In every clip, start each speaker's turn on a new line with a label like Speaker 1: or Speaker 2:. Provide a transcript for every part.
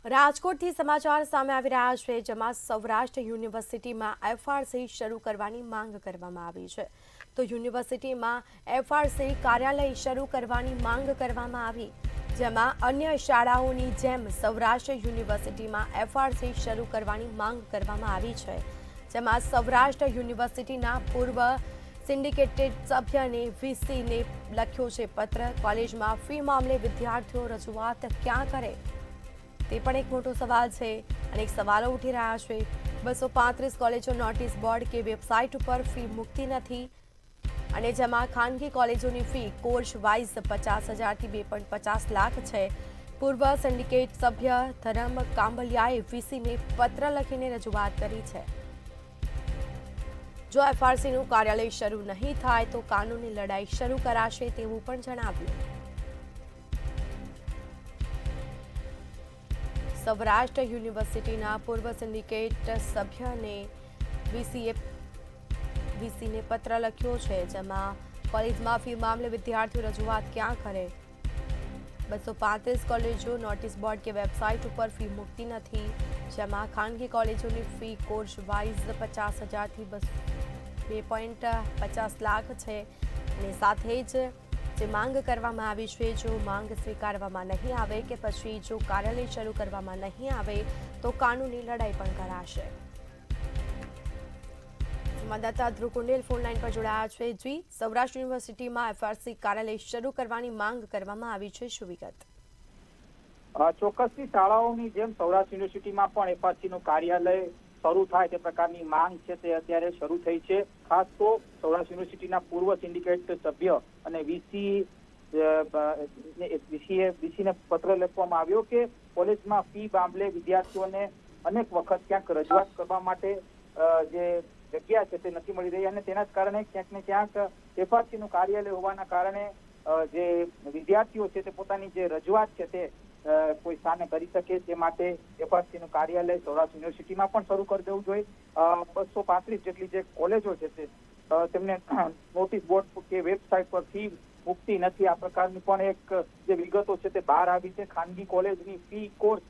Speaker 1: રાજકોટથી સમાચાર સામે આવી રહ્યા છે, જેમાં સૌરાષ્ટ્ર યુનિવર્સિટીમાં એફઆરસી શરૂ કરવાની માંગ કરવામાં આવી છે। તો યુનિવર્સિટીમાં એફઆરસી કાર્યાલય શરૂ કરવાની માંગ કરવામાં આવી, જેમાં અન્ય શાળાઓની જેમ સૌરાષ્ટ્ર યુનિવર્સિટીમાં એફઆરસી શરૂ કરવાની માંગ કરવામાં આવી છે। જેમાં સૌરાષ્ટ્ર યુનિવર્સિટીના પૂર્વ સિન્ડિકેટેડ સભ્યને વીસીને લખ્યો છે પત્ર। કોલેજમાં ફી મામલે વિદ્યાર્થીઓ રજૂઆત ક્યાં કરે તે પણ એક મોટો સવાલ છે। અનેક સવાલો ઉઠી રહ્યા છે। 235 કોલેજો નોટિસ બોર્ડ કે વેબસાઇટ ઉપર ફી મૂકતી નથી, અને જેમાં ખાનગી કોલેજોની ફી કોર્સ વાઇઝ 50,000 થી 2.50 લાખ છે। પૂર્વ સિન્ડિકેટ સભ્ય ધરમ કાંબલિયાએ વીસીને પત્ર લખીને રજૂઆત કરી છે। જો એફઆરસીનું કાર્યાલય શરૂ નહીં થાય તો કાનૂની લડાઈ શરૂ કરાશે તેવું પણ જણાવ્યું। સૌરાષ્ટ્ર યુનિવર્સિટીના પૂર્વ સિન્ડિકેટ સભ્યને વીસીને પત્ર લખ્યો છે, જેમાં કોલેજમાં ફી મામલે વિદ્યાર્થીઓ રજૂઆત ક્યાં કરે। 235 કોલેજો નોટિસ બોર્ડ કે વેબસાઇટ ઉપર ફી મૂકતી નથી, જેમાં ખાનગી કોલેજોની ફી કોર્સ વાઇઝ 50,000 થી 2.50 લાખ છે। અને સાથે જ જે માંગ કરવામાં આવી છે, જો માંગ સ્વીકારવામાં નહીં આવે કે પછી જો કાર્યાલય શરૂ કરવામાં નહીં આવે તો કાનૂની લડાઈ પણ કરાશે। સંવાદદાતા ધ્રુવ કુંડેલ ફોન લાઈન પર જોડાયા છે। જી, સૌરાષ્ટ્ર યુનિવર્સિટીમાં એફઆરસી કાર્યાલય શરૂ કરવાની માંગ કરવામાં આવી છે, શું વિગત?
Speaker 2: ચોક્કસથી શાળાઓની જેમ સૌરાષ્ટ્ર યુનિવર્સિટીમાં પણ એફઆરસીનું કાર્યાલય શરૂ થાય તે પ્રકારની માંગ છે તે અત્યારે શરૂ થઈ છે। ખાસ તો સૌરાષ્ટ્ર યુનિવર્સિટીના પૂર્વ સિન્ડિકેટ સભ્ય અને વીસીને પત્ર લખવામાં આવ્યો કે કોલેજમાં ફી મામલે વિદ્યાર્થીઓને અનેક વખત ક્યાંક રજૂઆત કરવા માટે જે જગ્યા છે તે નથી મળી રહી, અને તેના જ કારણે ક્યાંક ને ક્યાંક એફઆરસીનું કાર્યાલય હોવાના કારણે જે વિદ્યાર્થીઓ છે તે પોતાની જે રજૂઆત છે તે કોઈ સામે કરી શકે તે માટે એફઆરસીનું કાર્યાલય સૌરાષ્ટ્ર યુનિવર્સિટીમાં પણ શરૂ કરી દેવું જોઈએ। 235 જેટલી જે કોલેજો છે તેમને નોટિસ બોર્ડ કે વેબસાઇટ પર ફી મુકતી નથી, આ પ્રકારની પણ એક જે વિગતો છે તે બહાર આવી છે। ખાનગી કોલેજની ફી કોર્સ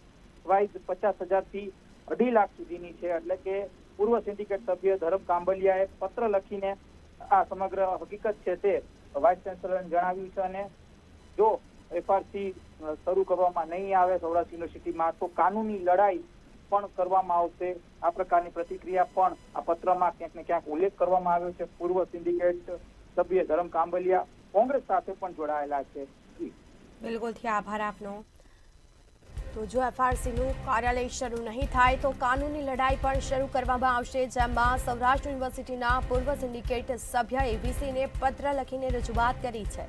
Speaker 2: વાઇઝ 50,000 થી 2.5 લાખ સુધીની છે। એટલે કે પૂર્વ સિન્ડિકેટ સભ્ય ધરમ કાંબલિયાએ પત્ર લખીને આ સમગ્ર હકીકત છે તે વાઇસ ચાન્સેલરને જણાવ્યું છે, અને જો એફઆરસી શરૂ કરવામાં નહીં આવે સૌરાષ્ટ્ર યુનિવર્સિટીમાં તો કાનૂની લડાઈ પણ કરવામાં આવશે। આ પ્રકારની પ્રતિક્રિયા પણ આ પત્રમાં ક્યાંક ને ક્યાંક ઉલ્લેખ કરવામાં આવ્યો છે। પૂર્વ સિન્ડિકેટ સભ્ય ધરમ કાંબલિયા કોંગ્રેસ સાથે પણ જોડાયેલા છે।
Speaker 1: બિલકુલથી આભાર આપનો। તો જો એફઆરસીનું કાર્યાલય શરૂ નહીં થાય તો કાનૂની લડાઈ પણ શરૂ કરવામાં આવશે, જેમાં સૌરાષ્ટ્ર યુનિવર્સિટીના પૂર્વ સિન્ડિકેટ સભ્યએ વીસીને પત્ર લખીને રજૂઆત કરી છે।